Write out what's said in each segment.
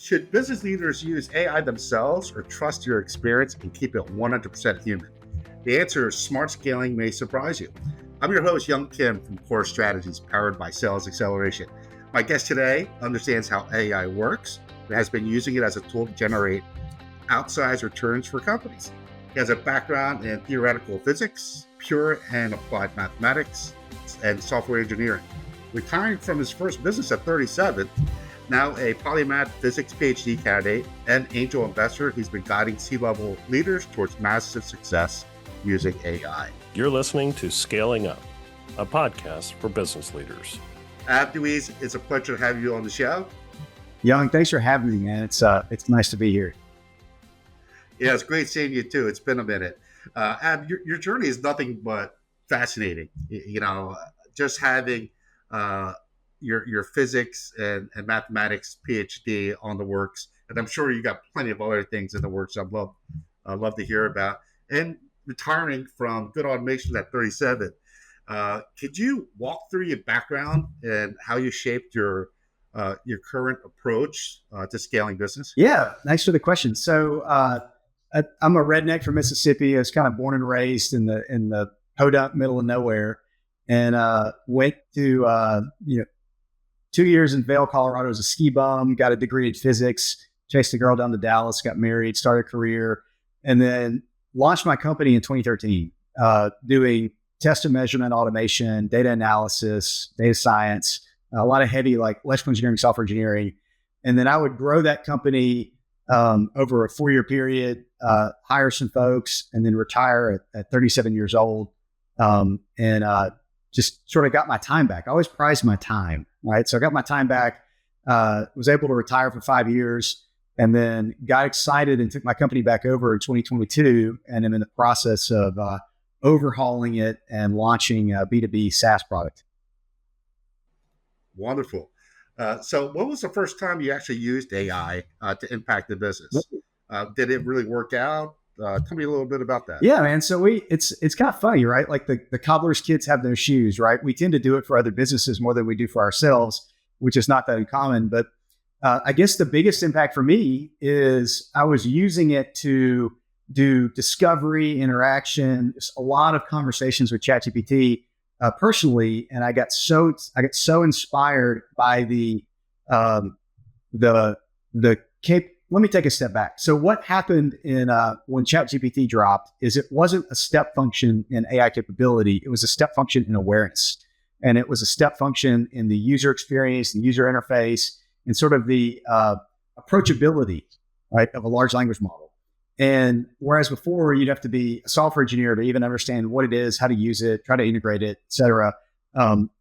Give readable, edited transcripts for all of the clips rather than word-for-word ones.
Should business leaders use AI themselves or trust your experience and keep it 100% human? The answer is smart scaling may surprise you. I'm your host, Young Kim from Core Strategies, powered by Sales Acceleration. My guest today understands how AI works and has been using it as a tool to generate outsized returns for companies. He has a background in theoretical physics, pure and applied mathematics, and software engineering. Retiring from his first business at 37, now a polymath physics PhD candidate and angel investor, he's been guiding C-level leaders towards massive success using AI. You're listening to Scaling Up, a podcast for business leaders. DeWeese, it's a pleasure to have you on the show. Yong, thanks for having me, man. It's nice to be here. Yeah, it's great seeing you too. It's been a minute. Your journey is nothing but fascinating. Just having your physics and mathematics PhD on the works, and I'm sure you got plenty of other things in the works I'd love to hear about. And retiring from Good Automation at 37, could you walk through your background and how you shaped your current approach to scaling business? Yeah, thanks for the question. So I'm a redneck from Mississippi. I was kind of born and raised in the podunk middle of nowhere, and went to 2 years in Vail, Colorado as a ski bum. Got a degree in physics. Chased a girl down to Dallas. Got married. Started a career, and then launched my company in 2013, doing test and measurement automation, data analysis, data science, a lot of heavy like electrical engineering, software engineering, and then I would grow that company over a 4-year period, hire some folks, and then retire at 37 years old. Just sort of got my time back. I always prized my time, right? So I got my time back, was able to retire for 5 years, and then got excited and took my company back over in 2022. And I'm in the process of overhauling it and launching a B2B SaaS product. Wonderful. So when was the first time you actually used AI to impact the business? Did it really work out? Tell me a little bit about that. Yeah, man. So it's kind of funny, right? Like the cobbler's kids have no shoes, right? We tend to do it for other businesses more than we do for ourselves, which is not that uncommon. But I guess the biggest impact for me is I was using it to do discovery, interaction, just a lot of conversations with ChatGPT personally, and I got so inspired by let me take a step back. So what happened when ChatGPT dropped is it wasn't a step function in AI capability. It was a step function in awareness. And it was a step function in the user experience, the user interface, and sort of the approachability, right, of a large language model. And whereas before you'd have to be a software engineer to even understand what it is, how to use it, try to integrate it, et cetera,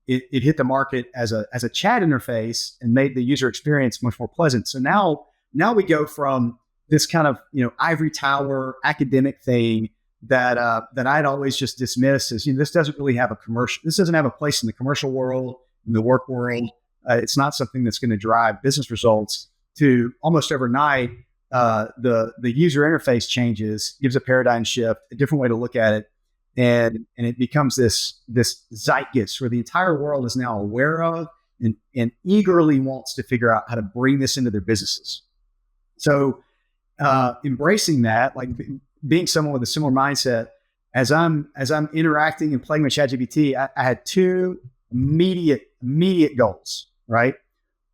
it hit the market as a chat interface and made the user experience much more pleasant. So now we go from this kind of ivory tower academic thing that I'd always just dismiss as this doesn't really have this doesn't have a place in the commercial world, in the work world. It's not something that's going to drive business results. To almost overnight, the user interface changes, gives a paradigm shift, a different way to look at it, and it becomes this zeitgeist where the entire world is now aware of and eagerly wants to figure out how to bring this into their businesses. So embracing that, like being someone with a similar mindset, as I'm interacting and playing with ChatGPT, I had two immediate goals, right?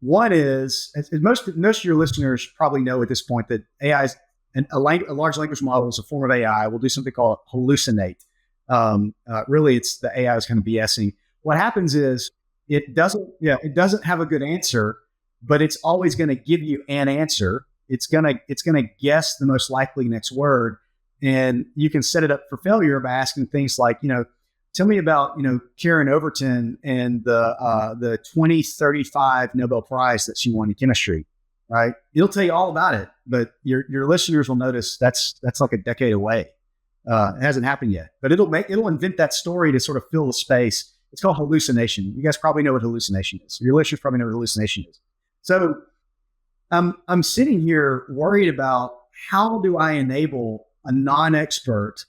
One is, as most of your listeners probably know at this point, that AI is a large language model is a form of AI. We'll do something called hallucinate. Really, it's the AI is kind of BSing. What happens is it doesn't have a good answer, but it's always going to give you an answer. It's gonna guess the most likely next word, and you can set it up for failure by asking things like, tell me about Karen Overton and the 2035 Nobel Prize that she won in chemistry, right? It'll tell you all about it, but your listeners will notice that's like a decade away. It hasn't happened yet, but it'll invent that story to sort of fill the space. It's called hallucination. You guys probably know what hallucination is. Your listeners probably know what hallucination is. So I'm sitting here worried about how do I enable a non-expert,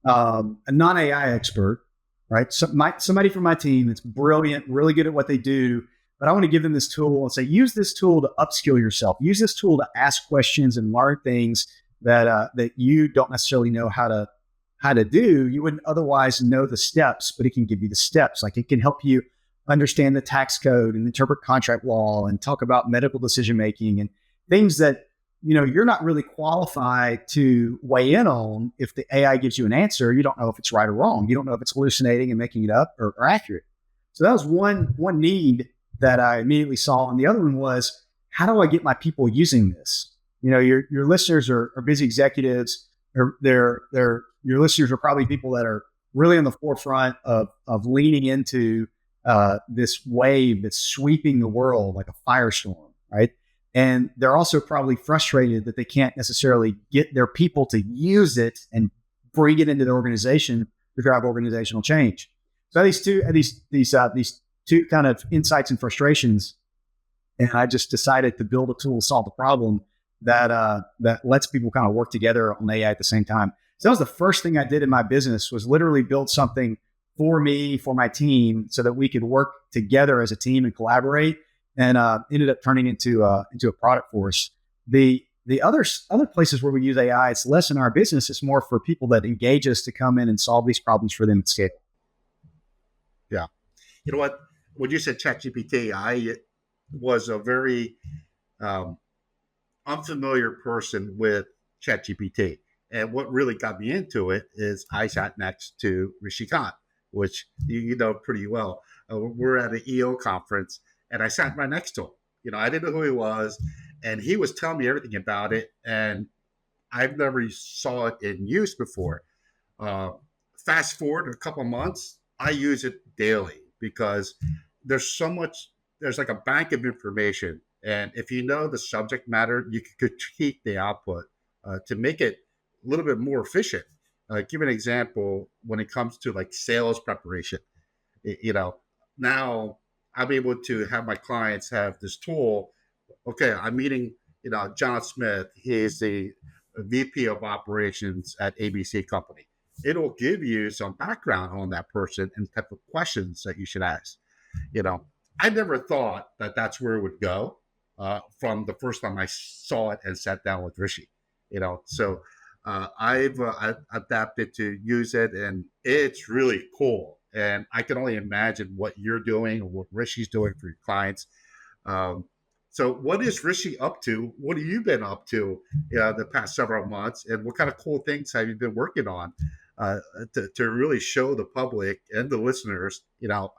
a non-AI expert, right? So somebody from my team that's brilliant, really good at what they do, but I want to give them this tool and say, use this tool to upskill yourself. Use this tool to ask questions and learn things that you don't necessarily know how to do. You wouldn't otherwise know the steps, but it can give you the steps. Like it can help you understand the tax code and interpret contract law and talk about medical decision making and things that you're not really qualified to weigh in on. If the AI gives you an answer, you don't know if it's right or wrong. You don't know if it's hallucinating and making it up or accurate. So that was one need that I immediately saw. And the other one was, how do I get my people using this? Your listeners are busy executives. Your listeners are probably people that are really on the forefront of leaning into this wave that's sweeping the world like a firestorm, right? And they're also probably frustrated that they can't necessarily get their people to use it and bring it into the organization to drive organizational change. So these two kind of insights and frustrations, and I just decided to build a tool to solve the problem that lets people kind of work together on AI at the same time. So that was the first thing I did in my business, was literally build something for me, for my team, so that we could work together as a team and collaborate, and ended up turning into a product for us. The other places where we use AI, it's less in our business. It's more for people that engage us to come in and solve these problems for them at scale. Yeah. You know what? When you said ChatGPT, I was a very unfamiliar person with ChatGPT. And what really got me into it is I sat next to Rishi Khan, which you know pretty well. We're at an EO conference, and I sat right next to him. I didn't know who he was, and he was telling me everything about it, and I've never saw it in use before. Fast forward a couple of months, I use it daily because there's like a bank of information. And if you know the subject matter, you can critique the output to make it a little bit more efficient. Give an example when it comes to like sales preparation. Now I'm able to have my clients have this tool. Okay, I'm meeting, John Smith. He's the VP of operations at ABC Company. It'll give you some background on that person and type of questions that you should ask. I never thought that that's where it would go from the first time I saw it and sat down with Rishi. So I've adapted to use it, and it's really cool. And I can only imagine what you're doing or what Rishi's doing for your clients. So what is Rishi up to? What have you been up to the past several months? And what kind of cool things have you been working on to really show the public and the listeners, how,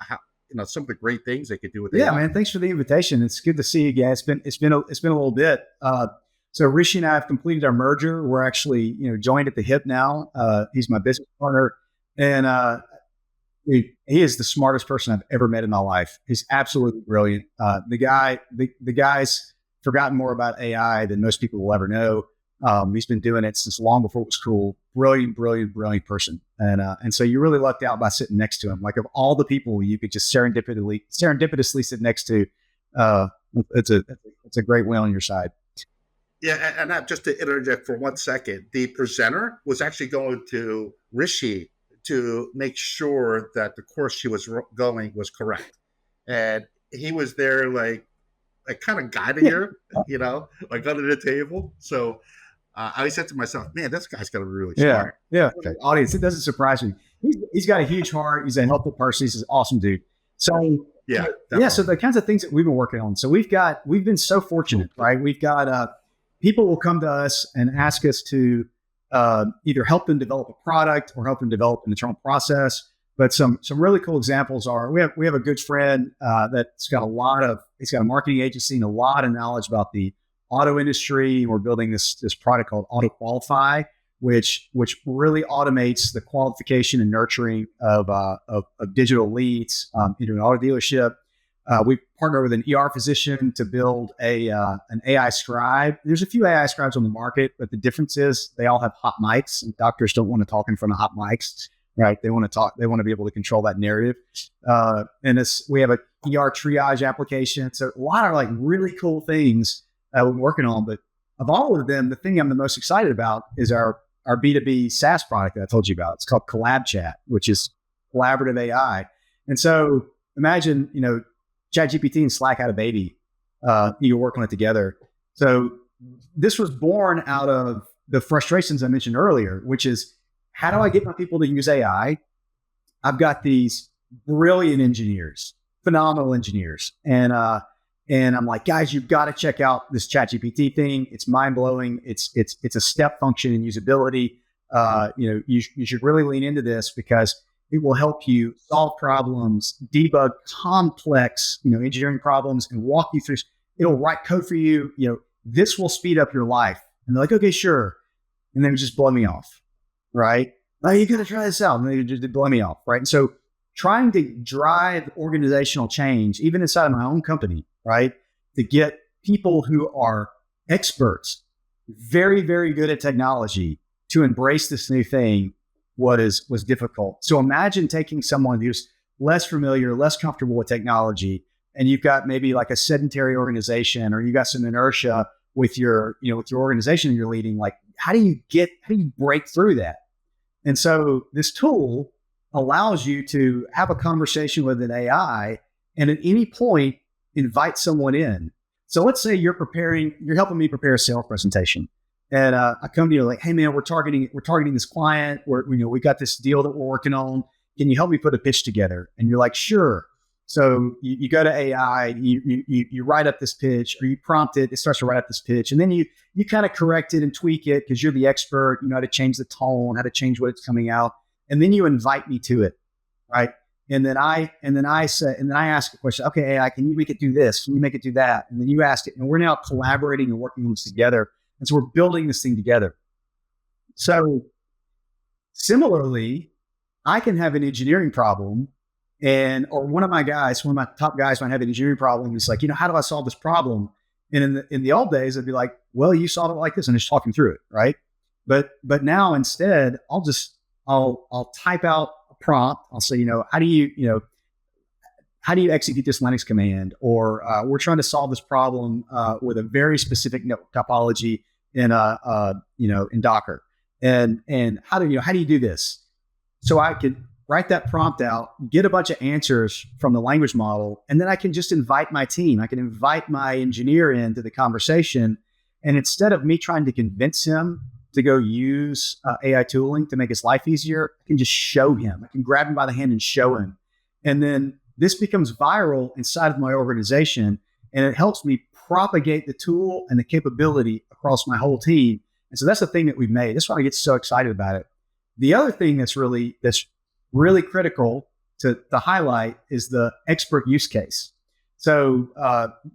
some of the great things they could do with AI? Yeah, man. Thanks for the invitation. It's good to see you again. It's been a little bit. So Rishi and I have completed our merger. We're actually, joined at the hip now. He's my business partner, and he is the smartest person I've ever met in my life. He's absolutely brilliant. The guy's forgotten more about AI than most people will ever know. He's been doing it since long before it was cool. Brilliant person. And so you really lucked out by sitting next to him. Like, of all the people you could just serendipitously sit next to, it's a great win on your side. Yeah, and that, just to interject for 1 second, the presenter was actually going to Rishi to make sure that the course she was going was correct. And he was there like kind of guiding her, like under the table. So I said to myself, man, this guy's got to be really smart. Yeah. Okay. Audience, it doesn't surprise me. He's got a huge heart. He's a helpful person. He's an awesome dude. So yeah. So the kinds of things that we've been working on. So we've been so fortunate, right? We've got people will come to us and ask us to either help them develop a product or help them develop an internal process. But some really cool examples are, we have a good friend that's got he's got a marketing agency and a lot of knowledge about the auto industry. We're building this product called Auto Qualify, which really automates the qualification and nurturing of digital leads into an auto dealership. We partner with an ER physician to build an AI scribe. There's a few AI scribes on the market, but the difference is they all have hot mics, and doctors don't want to talk in front of hot mics, right? They want to be able to control that narrative. We have a ER triage application. So a lot of like really cool things that we're working on. But of all of them, the thing I'm the most excited about is our B2B SaaS product that I told you about. It's called Collab Chat, which is collaborative AI. And so imagine, ChatGPT and Slack had a baby. You work on it together. So this was born out of the frustrations I mentioned earlier, which is, how do I get my people to use AI? I've got these brilliant engineers, phenomenal engineers, and I'm like, guys, you've got to check out this ChatGPT thing. It's mind blowing. It's a step function in usability. You should really lean into this because it will help you solve problems, debug complex, engineering problems, and walk you through. It'll write code for you. This will speed up your life. And they're like, okay, sure. And then just blow me off, right? Oh, you got to try this out. And they just blow me off, right? And so trying to drive organizational change, even inside of my own company, right? To get people who are experts, very, very good at technology, to embrace this new thing was difficult. So imagine taking someone who's less familiar, less comfortable with technology, and you've got maybe like a sedentary organization, or you got some inertia with your organization you're leading. Like, how do you break through that? And so this tool allows you to have a conversation with an AI, and at any point invite someone in. So let's say you're helping me prepare a sales presentation, and I come to you like, hey man, we're targeting this client. We got this deal that we're working on. Can you help me put a pitch together? And you're like, sure. So you go to AI, you write up this pitch, or you prompt it, it starts to write up this pitch, and then you kind of correct it and tweak it because you're the expert. You know how to change the tone, how to change what it's coming out, and then you invite me to it, right? And then I ask a question. Okay, AI, can you make it do this? Can you make it do that? And then you ask it, and we're now collaborating and working on this together. And so we're building this thing together. So similarly, I can have an engineering problem, or one of my top guys might have an engineering problem. It's like, how do I solve this problem? And in the old days, I'd be like, well, you solve it like this, and just talk him through it, right? But now instead, I'll type out a prompt. I'll say, how do you execute this Linux command? Or we're trying to solve this problem with a very specific topology in Docker. And how do you do this? So I could write that prompt out, get a bunch of answers from the language model, and then I can just invite my team. I can invite my engineer into the conversation. And instead of me trying to convince him to go use AI tooling to make his life easier, I can just show him. I can grab him by the hand and show him. And then this becomes viral inside of my organization, and it helps me propagate the tool and the capability across my whole team. And so that's the thing that we've made. That's why I get so excited about it. The other thing that's really critical to highlight is the expert use case. So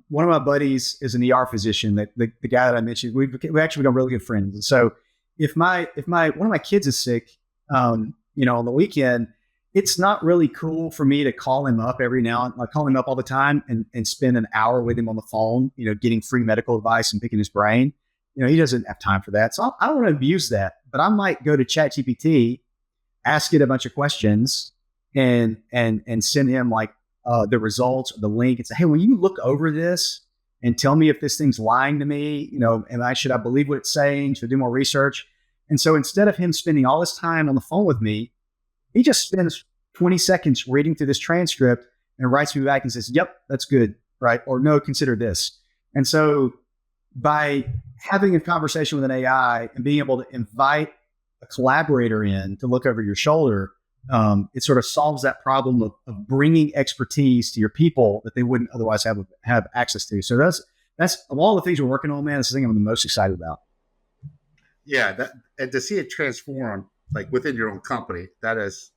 one of my buddies is an ER physician. That the guy that I mentioned, we actually become really good friends. And so if one of my kids is sick, on the weekend, it's not really cool for me to call him up every now and like call him up all the time and spend an hour with him on the phone, getting free medical advice and picking his brain. He doesn't have time for that. So I don't want to abuse that, but I might go to ChatGPT, ask it a bunch of questions, and send him like the results or the link and say, hey, will you look over this and tell me if this thing's lying to me? Should I believe what it's saying? Should I do more research? And so instead of him spending all this time on the phone with me, he just spends 20 seconds reading through this transcript and writes me back and says, yep, that's good, right? Or no, consider this. And so by having a conversation with an AI and being able to invite a collaborator in to look over your shoulder, it sort of solves that problem of bringing expertise to your people that they wouldn't otherwise have access to. So that's of all the things we're working on, man, that's the thing I'm the most excited about. Yeah, and to see it transform like within your own company, that's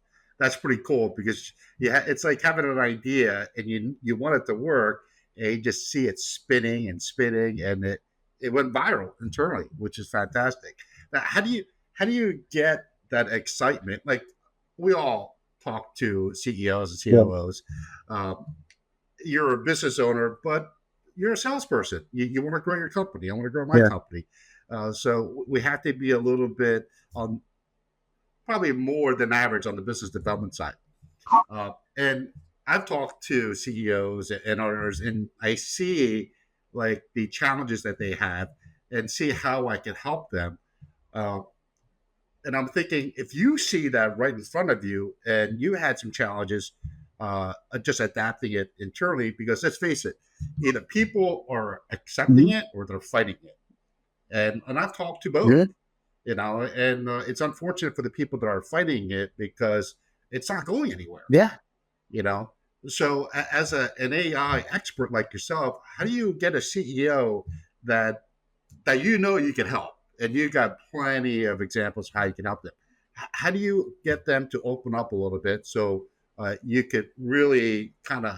pretty cool, because it's like having an idea and you want it to work, and you just see it spinning and spinning, and it went viral internally, which is fantastic. Now, how do you get that excitement? Like, we all talk to CEOs and COOs. Yeah. You're a business owner, but you're a salesperson. You want to grow your company. I want to grow my company. So we have to be a little bit on, probably more than average on the business development side. And I've talked to CEOs and owners, and I see like the challenges that they have and see how I can help them. And I'm thinking, if you see that right in front of you and you had some challenges, just adapting it internally. Because let's face it, either people are accepting it or they're fighting it, and I've talked to both. And it's unfortunate for the people that are fighting it because it's not going anywhere. Yeah. You know, so as an AI expert like yourself, how do you get a CEO that you can help, and you got plenty of examples of how you can help them? How do you get them to open up a little bit so you could really kind of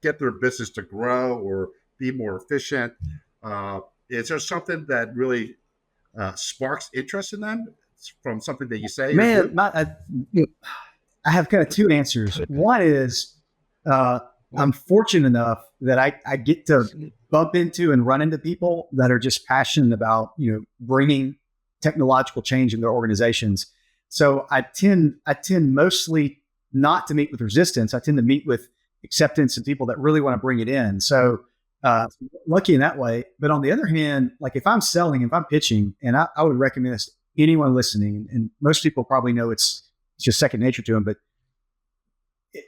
get their business to grow or be more efficient? Is there something that really sparks interest in them from something that you say? Man, I have kind of two answers. One is I'm fortunate enough that I get to bump into and run into people that are just passionate about, bringing technological change in their organizations. So I tend mostly not to meet with resistance. I tend to meet with acceptance and people that really want to bring it in. So lucky in that way. But on the other hand, like if I'm selling, if I'm pitching, and I would recommend this to anyone listening, and most people probably know it's just second nature to them, but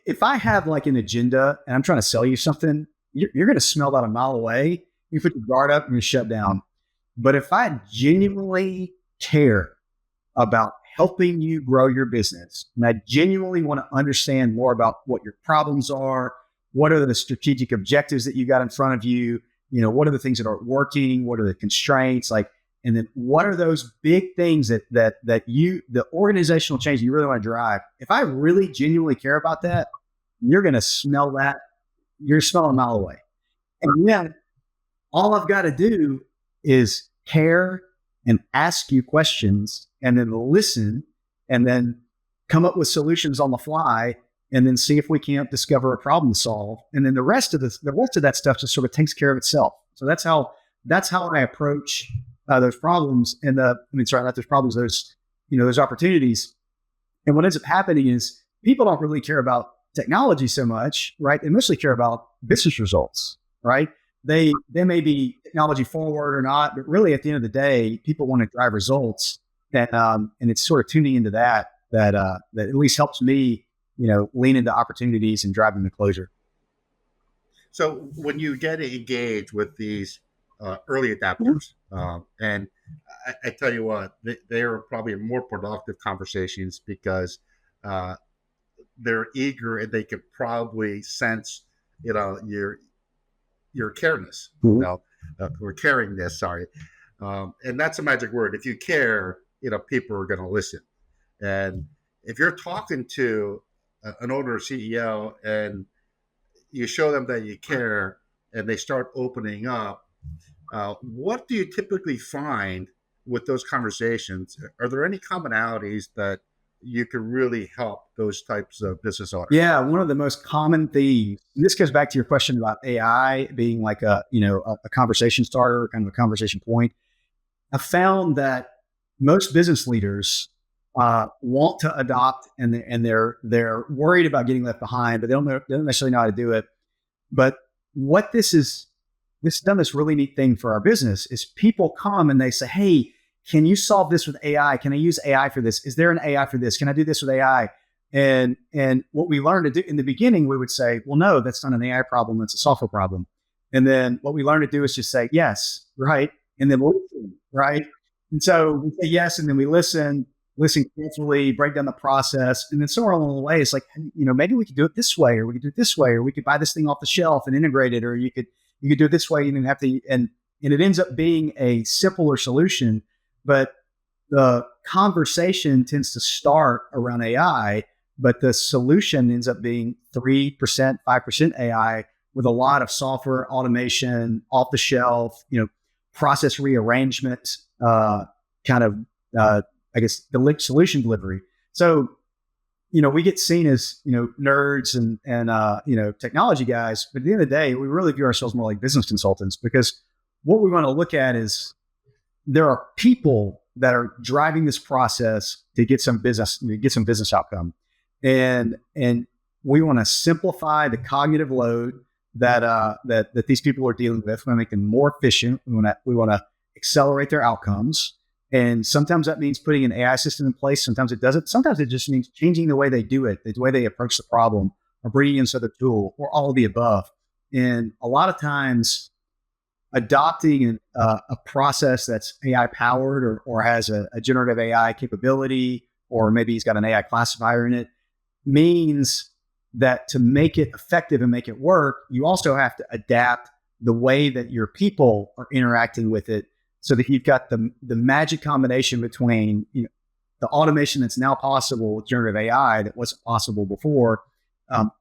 if I have like an agenda and I'm trying to sell you something, you're going to smell that a mile away. You put your guard up and you shut down. But if I genuinely care about helping you grow your business, and I genuinely want to understand more about what your problems are, what are the strategic objectives that you got in front of you, what are the things that aren't working, what are the constraints, and then what are those big things that the organizational change you really want to drive? If I really genuinely care about that, you're going to smell that. You're smelling a mile away. And then all I've got to do is care and ask you questions, and then listen, and then come up with solutions on the fly, and then see if we can't discover a problem to solve. And then the rest of that stuff just sort of takes care of itself. So that's how I approach those problems, and not those problems, those opportunities. And what ends up happening is people don't really care about technology so much, right? They mostly care about business results, right? They may be technology forward or not, but really at the end of the day, people want to drive results. And it's sort of tuning into that at least helps me, lean into opportunities and drive them to closure. So when you get engaged with these early adapters, and I tell you what, they are probably more productive conversations because they're eager and they could probably sense, your careness, or caringness. Sorry, and that's a magic word. If you care, people are going to listen. And if you're talking to an owner or CEO and you show them that you care and they start opening up, what do you typically find with those conversations? Are there any commonalities that you can really help those types of business owners? Yeah, one of the most common themes, and this goes back to your question about AI being like a conversation starter, kind of a conversation point. I found that most business leaders want to adopt, and they're worried about getting left behind, but they don't necessarily know how to do it. But what this has done this really neat thing for our business is people come and they say, "Hey, can you solve this with AI? Can I use AI for this? Is there an AI for this? Can I do this with AI?" And what we learned to do in the beginning, we would say, "Well, no, that's not an AI problem. That's a software problem." And then what we learned to do is just say, "Yes, right," and then listen, right. And so we say yes, and then we listen carefully, break down the process, and then somewhere along the way, it's like, maybe we could do it this way, or we could do it this way, or we could buy this thing off the shelf and integrate it, or you could do it this way. You didn't have to, and it ends up being a simpler solution. But the conversation tends to start around AI, but the solution ends up being 3%, 5% AI with a lot of software automation, off the shelf, process rearrangement, the solution delivery. So, we get seen as, nerds and technology guys, but at the end of the day, we really view ourselves more like business consultants, because what we want to look at is there are people that are driving this process to get some business outcome. And we want to simplify the cognitive load that these people are dealing with. We want to make them more efficient. We want to accelerate their outcomes. And sometimes that means putting an AI system in place. Sometimes it doesn't. Sometimes it just means changing the way they do it, the way they approach the problem, or bringing in some other tool, or all of the above. And a lot of times, adopting a process that's AI powered or has a generative AI capability, or maybe he's got an AI classifier in it, means that to make it effective and make it work, you also have to adapt the way that your people are interacting with it, so that you've got the magic combination between the automation that's now possible with generative AI that wasn't possible before,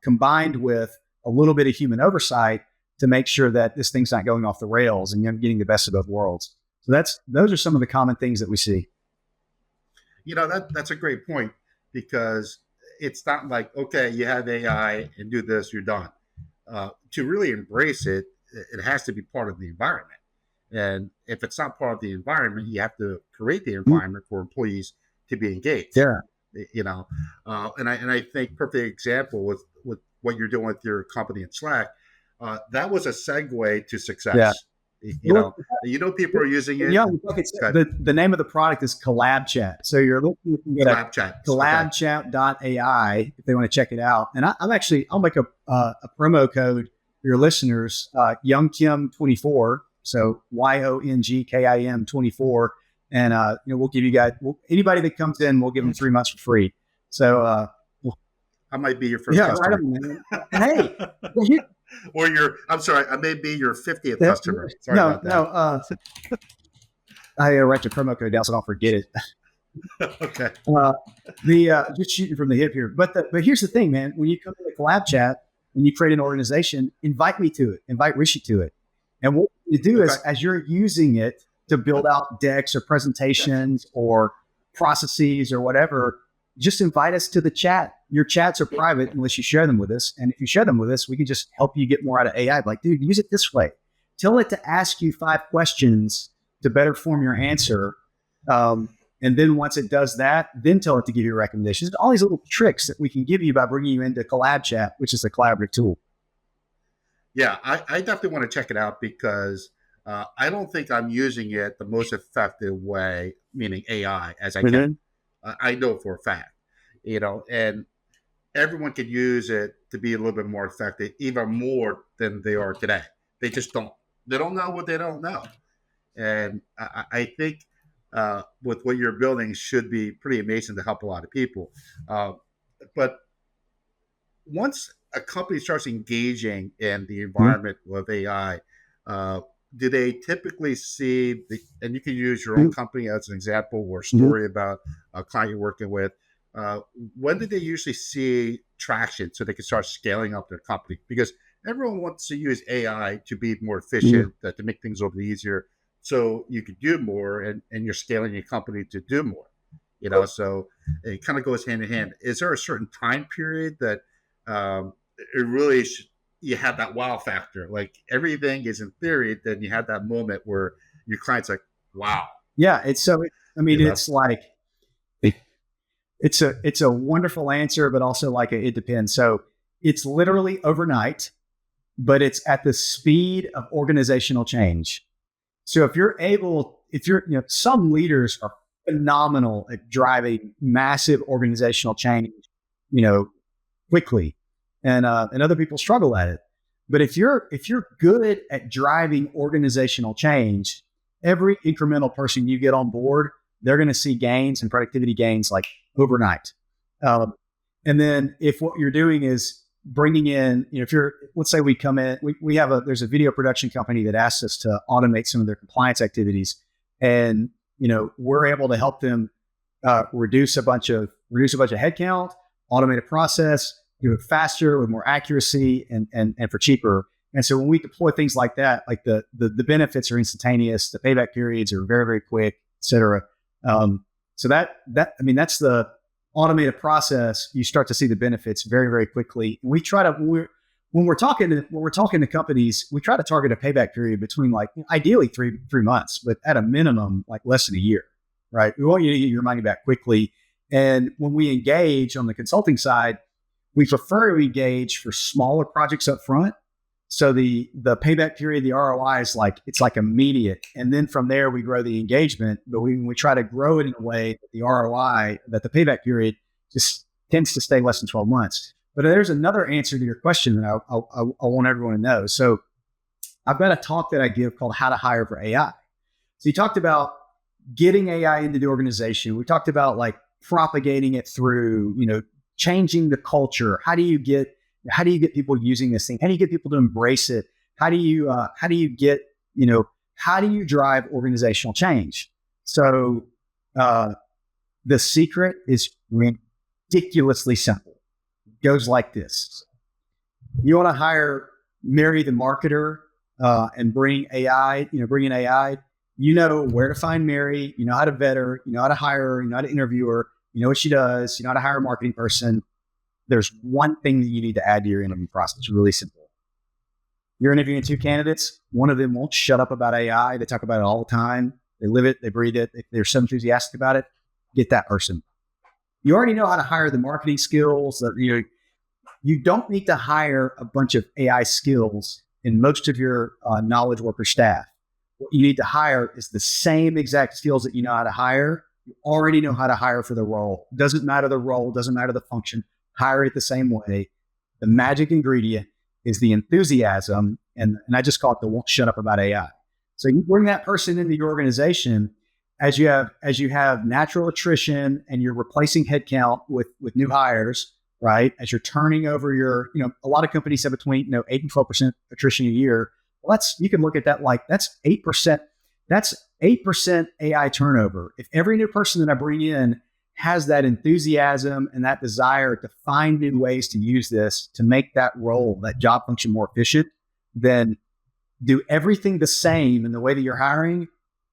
combined with a little bit of human oversight to make sure that this thing's not going off the rails and you're getting the best of both worlds. So those are some of the common things that we see. That's a great point, because it's not like, okay, you have AI and do this, you're done. To really embrace it, it has to be part of the environment. And if it's not part of the environment, you have to create the environment for employees to be engaged. Yeah. And I think perfect example with what you're doing with your company in Slack, that was a segue to success. Yeah. People are using it. The name of the product is Collab Chat. So you're looking at Collab Chat. collabchat.ai if they want to check it out. And I'll make a promo code for your listeners, Young Kim 24. So YONGKIM 24. And we'll give you guys, anybody that comes in, we'll give them 3 months for free. So I might be your first customer. Hey. Or I may be your 50th customer. Sorry about that. No. I write the promo code down so I don't forget it. Okay. Just shooting from the hip here. But here's the thing, man. When you come to the Collab Chat, when you create an organization, invite me to it. Invite Rishi to it. And what you do is, as you're using it to build out decks or presentations or processes or whatever, just invite us to the chat. Your chats are private unless you share them with us. And if you share them with us, we can just help you get more out of AI. Like, dude, use it this way. Tell it to ask you 5 questions to better form your answer. And then once it does that, then tell it to give you recommendations. All these little tricks that we can give you by bringing you into Collab Chat, which is a collaborative tool. Yeah, I definitely want to check it out, because I don't think I'm using it the most effective way, meaning AI, as I can. I know for a fact, and everyone can use it to be a little bit more effective, even more than they are today. They just don't. They don't know what they don't know. And I think with what you're building should be pretty amazing to help a lot of people. But once a company starts engaging in the environment with AI, do they typically see and you can use your own company as an example or story about a client you're working with. When do they usually see traction so they can start scaling up their company? Because everyone wants to use AI to be more efficient, to make things a little bit easier, so you could do more, and you're scaling your company to do more. So it kind of goes hand in hand. Is there a certain time period that it really you have that wow factor? Like, everything is in theory, then you have that moment where your client's like, wow. Yeah, it's like it's a wonderful answer, but also like it depends. So it's literally overnight, but it's at the speed of organizational change. So if some leaders are phenomenal at driving massive organizational change, quickly, and other people struggle at it. But if you're good at driving organizational change, every incremental person you get on board, they're going to see gains and productivity gains like overnight. And then if what you're doing is bringing in, let's say we come in, there's a video production company that asks us to automate some of their compliance activities, and we're able to help them reduce a bunch of headcount, automate a process, do it faster with more accuracy and for cheaper. And so when we deploy things like that, like the benefits are instantaneous, the payback periods are very, very quick, et cetera. So that's the automated process. You start to see the benefits very, very quickly. And we try to, when we're talking to companies, we try to target a payback period between ideally three months, but at a minimum, like less than a year, right? We want you to get your money back quickly. And when we engage on the consulting side, we prefer to engage for smaller projects up front. So the payback period, the ROI is it's immediate. And then from there, we grow the engagement, but we try to grow it in a way that the ROI, that the payback period just tends to stay less than 12 months. But there's another answer to your question that I want everyone to know. So I've got a talk that I give called How to Hire for AI. So you talked about getting AI into the organization. We talked about like propagating it through, changing the culture. How do you get people using this thing? How do you get people to embrace it? How do you drive organizational change? So the secret is ridiculously simple. It goes like this. You want to hire Mary the marketer and bring AI, bring in AI. You know where to find Mary. You know how to vet her. You know how to hire her. You know how to interview her. You know what she does. You know how to hire a marketing person. There's one thing that you need to add to your interview process. It's really simple. You're interviewing two candidates. One of them won't shut up about AI. They talk about it all the time. They live it. They breathe it. They're so enthusiastic about it. Get that person. You already know how to hire the marketing skills. You don't need to hire a bunch of AI skills in most of your knowledge worker staff. What you need to hire is the same exact skills that you know how to hire. You already know how to hire for the role. Doesn't matter the role, doesn't matter the function. Hire it the same way. The magic ingredient is the enthusiasm, and I just call it the won't shut up about AI. So you bring that person into your organization as you have natural attrition and you're replacing headcount with new hires, right? As you're turning over a lot of companies have between 8 and 12% attrition a year. Well, you can look at that like that's 8%. That's 8% AI turnover. If every new person that I bring in has that enthusiasm and that desire to find new ways to use this to make that role, that job function more efficient, then do everything the same in the way that you're hiring,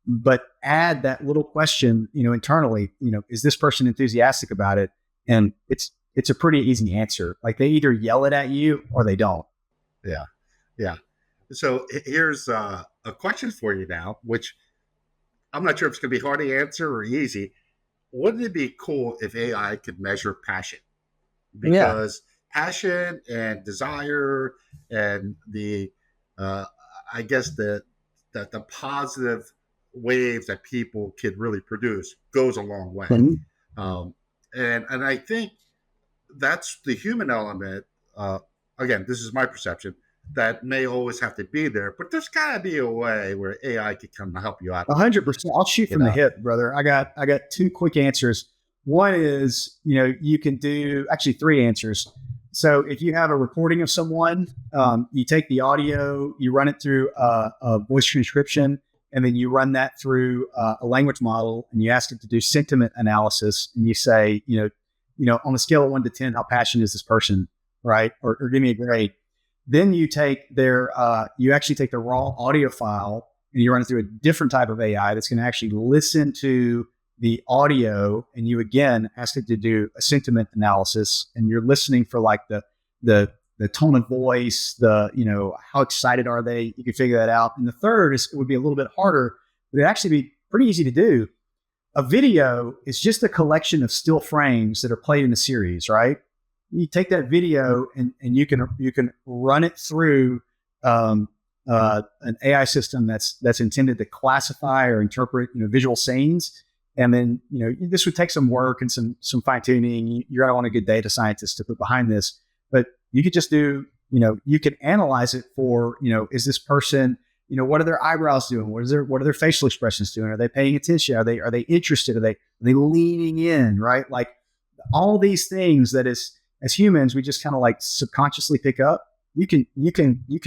but add that little question, internally, is this person enthusiastic about it? And it's a pretty easy answer. Like they either yell it at you or they don't. Yeah. Yeah. So here's a question for you now, which I'm not sure if it's going to be hard to answer or easy. Wouldn't it be cool if AI could measure passion? Because passion and desire and the, I guess the positive wave that people could really produce goes a long way. Mm-hmm. And I think that's the human element. Again, this is my perception, that may always have to be there, but there's got to be a way where AI could come to help you out. 100%. I'll shoot from the hip, brother. I got two quick answers. One is, you can do actually three answers. So if you have a recording of someone, you take the audio, you run it through a voice transcription, and then you run that through a language model, and you ask it to do sentiment analysis, and you say, on a scale of 1 to 10, how passionate is this person, right? Or give me a grade. Then you take you actually take the raw audio file and you run it through a different type of AI that's going to actually listen to the audio, and you again ask it to do a sentiment analysis, and you're listening for like the tone of voice, how excited are they? You can figure that out. And the third it would be a little bit harder, but it'd actually be pretty easy to do. A video is just a collection of still frames that are played in a series, right? You take that video and you can run it through an AI system that's intended to classify or interpret visual scenes, and then this would take some work and some fine tuning. You're gonna want a good data scientist to put behind this, but you could just do you can analyze it for is this person what are their eyebrows doing? What are their facial expressions doing? Are they paying attention? Are they interested? Are they leaning in? Right, like all these things that as humans, we just kind of like subconsciously pick up. You can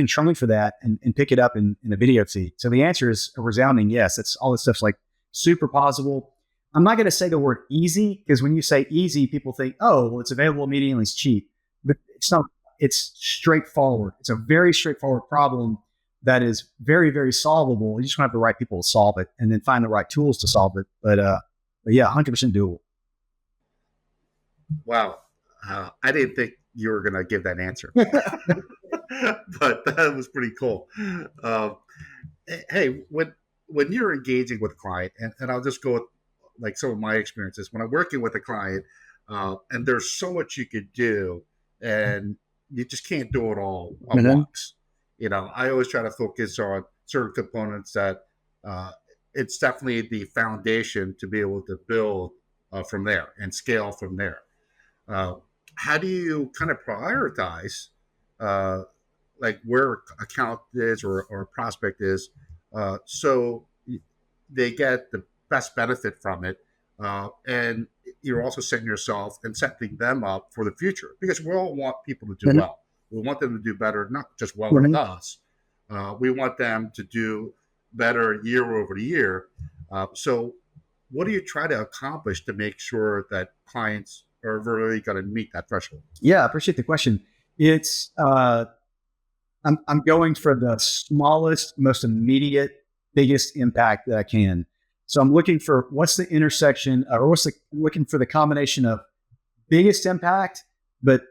train for that and pick it up in a video feed. So the answer is a resounding yes. That's all this stuff's like super possible. I'm not going to say the word easy, because when you say easy, people think, oh, well, it's available immediately, it's cheap. But it's not. It's straightforward. It's a very straightforward problem that is very, very solvable. You just want to have the right people to solve it, and then find the right tools to solve it. But yeah, 100% doable. Wow. I didn't think you were going to give that answer, but that was pretty cool. Hey, when you're engaging with a client, and I'll just go with like some of my experiences when I'm working with a client, and there's so much you could do, and you just can't do it all at once. I always try to focus on certain components that it's definitely the foundation to be able to build from there and scale from there. how do you kind of prioritize uh, like where account is or prospect is, so they get the best benefit from it, and you're also setting yourself and setting them up for the future, because we all want people to do Mhm. well. We want them to do better, not just well with Mhm. us. We want them to do better year over year. So, what do you try to accomplish to make sure that clients are really going to meet that threshold? Yeah, I appreciate the question. It's I'm going for the smallest, most immediate, biggest impact that I can. So I'm looking for what's the intersection, or looking for the combination of biggest impact, but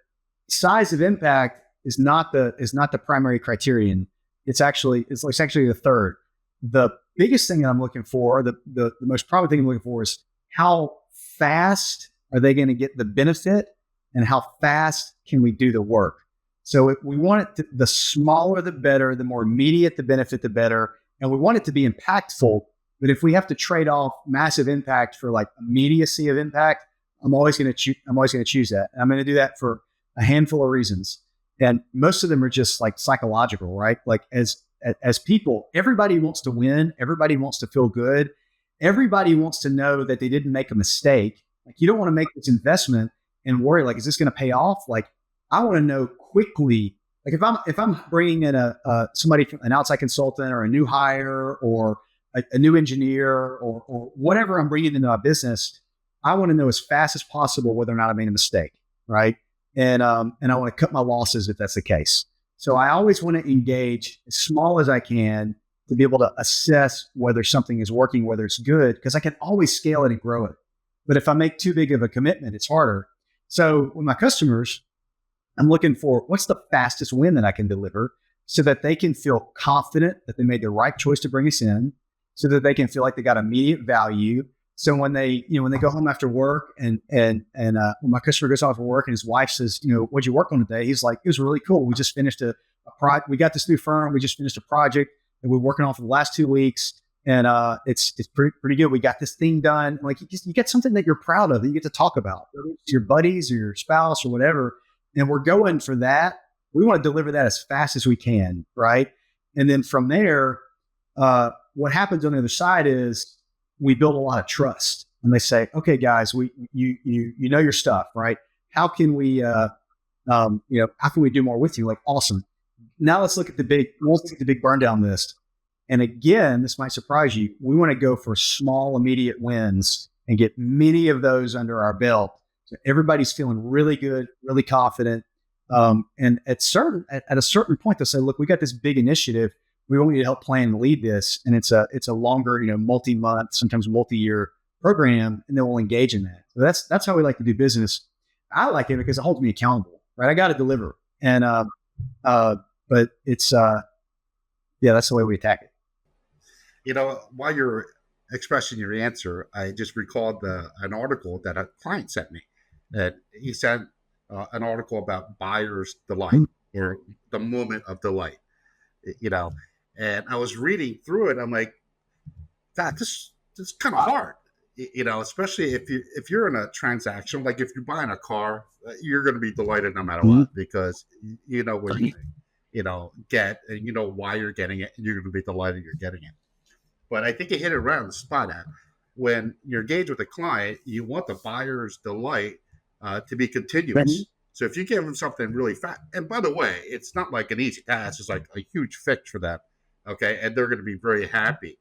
size of impact is not the primary criterion. It's actually the third. The biggest thing that I'm looking for, the most prominent thing I'm looking for, is how fast are they going to get the benefit, and how fast can we do the work. So we want the smaller the better, the more immediate the benefit the better, and we want it to be impactful. But if we have to trade off massive impact for like immediacy of impact, I'm always going to choose. I'm always going to choose that. And I'm going to do that for a handful of reasons, and most of them are just like psychological, right? Like as people, everybody wants to win. Everybody wants to feel good. Everybody wants to know that they didn't make a mistake. Like, you don't want to make this investment and worry, like, is this going to pay off? Like, I want to know quickly. Like, if I'm bringing in somebody, an outside consultant, or a new hire, or a new engineer, or whatever I'm bringing into my business, I want to know as fast as possible whether or not I made a mistake, right? And I want to cut my losses if that's the case. So I always want to engage as small as I can to be able to assess whether something is working, whether it's good, because I can always scale it and grow it. But if I make too big of a commitment, it's harder. So with my customers, I'm looking for what's the fastest win that I can deliver, so that they can feel confident that they made the right choice to bring us in, so that they can feel like they got immediate value. So when they go home after work, and when my customer goes off for work and his wife says, what'd you work on today? He's like, it was really cool. We just finished a project. We got this new firm. We just finished a project that we're working on for the last 2 weeks. And it's pretty good. We got this thing done. Like, you get something that you're proud of, that you get to talk about, whether it's your buddies or your spouse or whatever. And we're going for that. We want to deliver that as fast as we can, right? And then from there, what happens on the other side is we build a lot of trust. And they say, okay, guys, you know your stuff, right? How can we how can we do more with you? Like, awesome. Now let's look at the big burn down list. And again, this might surprise you. We want to go for small, immediate wins and get many of those under our belt. So everybody's feeling really good, really confident. And at a certain point, they'll say, look, we got this big initiative. We want you to help plan and lead this. And it's a longer, multi-month, sometimes multi-year program, and then we'll engage in that. So that's how we like to do business. I like it because it holds me accountable, right? I got to deliver. And, but it's, that's the way we attack it. While you're expressing your answer, I just recalled an article that a client sent me. That he sent an article about buyer's delight, or the moment of delight. And I was reading through it. I'm like, God, this is kind of hard. Especially if you're in a transaction, like if you're buying a car, you're going to be delighted no matter what, because you know what you get, and you know why you're getting it, and you're going to be delighted you're getting it. But I think you hit it around the spot. At when you're engaged with a client, you want the buyer's delight to be continuous. So if you give them something really fast, and by the way, it's not like an easy task; it's like a huge fix for them. Okay, and they're going to be very happy.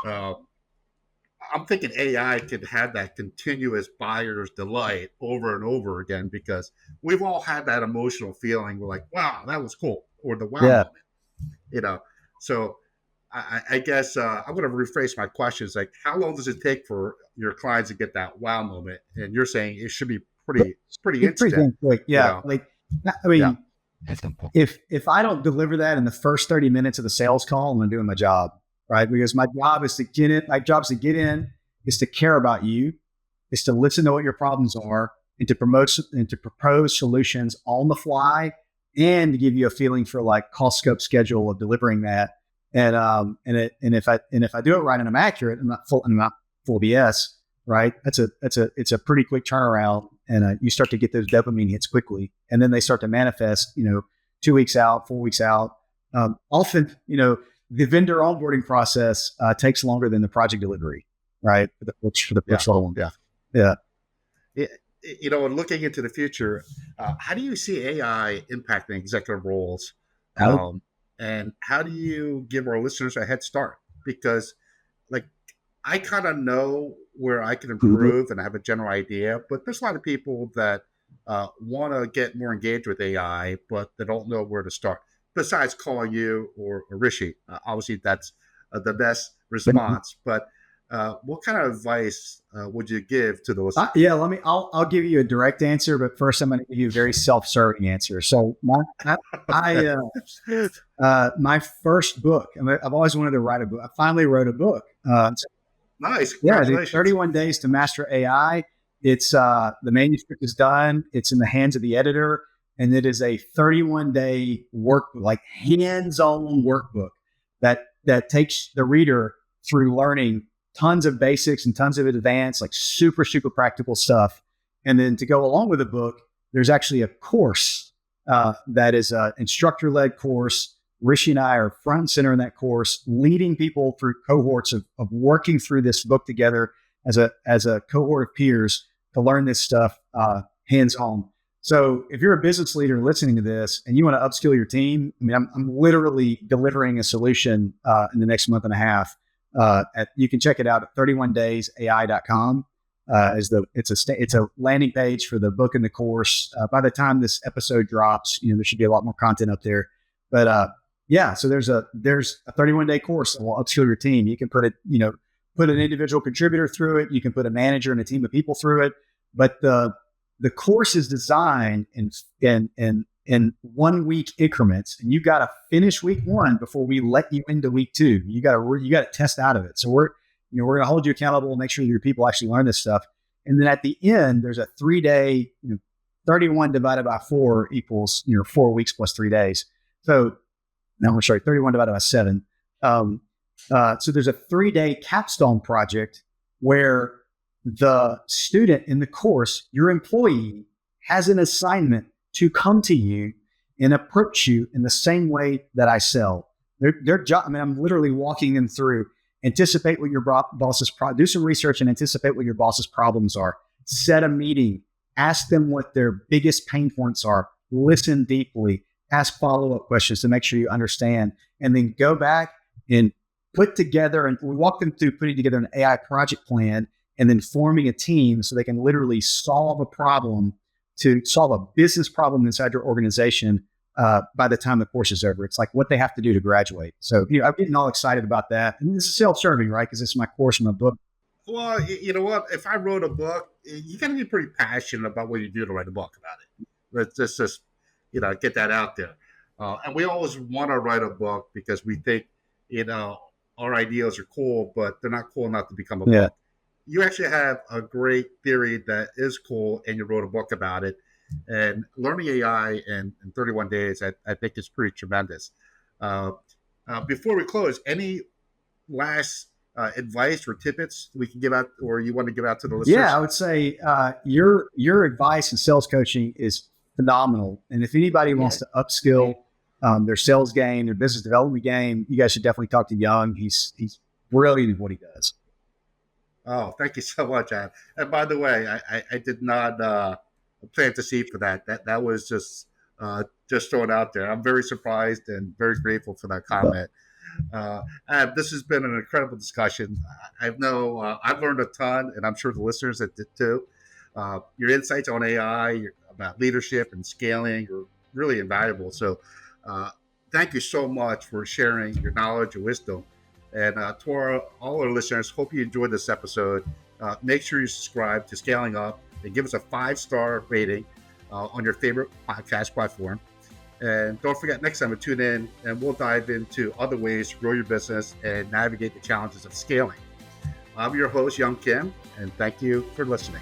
I'm thinking AI could have that continuous buyer's delight over and over again, because we've all had that emotional feeling. We're like, wow, that was cool, or the wow moment. So I guess I'm going to rephrase my question. It's like, how long does it take for your clients to get that wow moment? And you're saying it should be pretty instant. Quick. Yeah. Like, I mean, if I don't deliver that in the first 30 minutes of the sales call, I'm not doing my job, right? Because my job is to get in. My job is to get in, is to care about you, is to listen to what your problems are, and to propose solutions on the fly, and to give you a feeling for like cost, scope, schedule of delivering that. And if I do it right and I'm accurate, I'm not full of BS, right? It's a pretty quick turnaround. and you start to get those dopamine hits quickly, and then they start to manifest, 2 weeks out, 4 weeks out. Often, the vendor onboarding process takes longer than the project delivery, right? For the first little one. Yeah. And looking into the future, how do you see AI impacting executive roles? How- And how do you give our listeners a head start? Because, like, I kind of know where I can improve and I have a general idea, but there's a lot of people that want to get more engaged with AI, but they don't know where to start. Besides calling you or Rishi, obviously that's the best response. But what kind of advice would you give to those? Yeah, I'll give you a direct answer, but first I'm going to give you a very self-serving answer. So my first book, I've always wanted to write a book. I finally wrote a book. Nice. Yeah, Congratulations. 31 Days to Master AI. It's the manuscript is done. It's in the hands of the editor, and it is a 31-day hands-on workbook that takes the reader through learning tons of basics and tons of advanced, like super, super practical stuff. And then to go along with the book, there's actually a course that is an instructor-led course. Rishi and I are front and center in that course, leading people through cohorts of working through this book together as a cohort of peers to learn this stuff hands-on. So if you're a business leader listening to this and you want to upskill your team, I'm literally delivering a solution in the next month and a half. You can check it out at 31daysai.com. It's a landing page for the book and the course. By the time this episode drops, there should be a lot more content up there. But so there's a 31-day course that will upskill your team. You can put an individual contributor through it. You can put a manager and a team of people through it. But the course is designed in 1 week increments, and you got to finish week 1 before we let you into week 2. You got to test out of it. So we're going to hold you accountable, make sure your people actually learn this stuff. And then at the end, there's a 3-day, 31 divided by 4 equals, 4 weeks plus 3 days. So now I'm sorry, 31 divided by 7. So there's a 3-day capstone project where the student in the course, your employee, has an assignment to come to you and approach you in the same way that I sell. Their job, I'm literally walking them through, anticipate what your boss's do some research and anticipate what your boss's problems are. Set a meeting, ask them what their biggest pain points are, listen deeply, ask follow-up questions to make sure you understand, and then go back and put together, and we walk them through putting together an AI project plan and then forming a team so they can literally solve a business problem inside your organization by the time the course is over. It's like what they have to do to graduate. So I'm getting all excited about that. And this is self-serving, right? Because it's my course and my book. Well, you know what? If I wrote a book, you got to be pretty passionate about what you do to write a book about it. Let's just get that out there. And we always want to write a book because we think, our ideas are cool, but they're not cool enough to become a book. You actually have a great theory that is cool, and you wrote a book about it. And learning AI in 31 days, I think is pretty tremendous. Before we close, any last advice or tidbits we can give out, or you want to give out to the listeners? Yeah, I would say your advice and sales coaching is phenomenal. And if anybody wants to upskill their sales game, their business development game, you guys should definitely talk to Yong. He's brilliant at what he does. Oh, thank you so much, Adam. And by the way, I did not plant the seed for that. That was just thrown out there. I'm very surprised and very grateful for that comment. And this has been an incredible discussion. I've learned a ton, and I'm sure the listeners that did too. Your insights on AI, about leadership and scaling are really invaluable. So thank you so much for sharing your knowledge and wisdom. And to all our listeners, hope you enjoyed this episode. Make sure you subscribe to Scaling Up and give us a 5-star rating on your favorite podcast platform. And don't forget, next time to tune in, and we'll dive into other ways to grow your business and navigate the challenges of scaling. I'm your host, Yong Kim, and thank you for listening.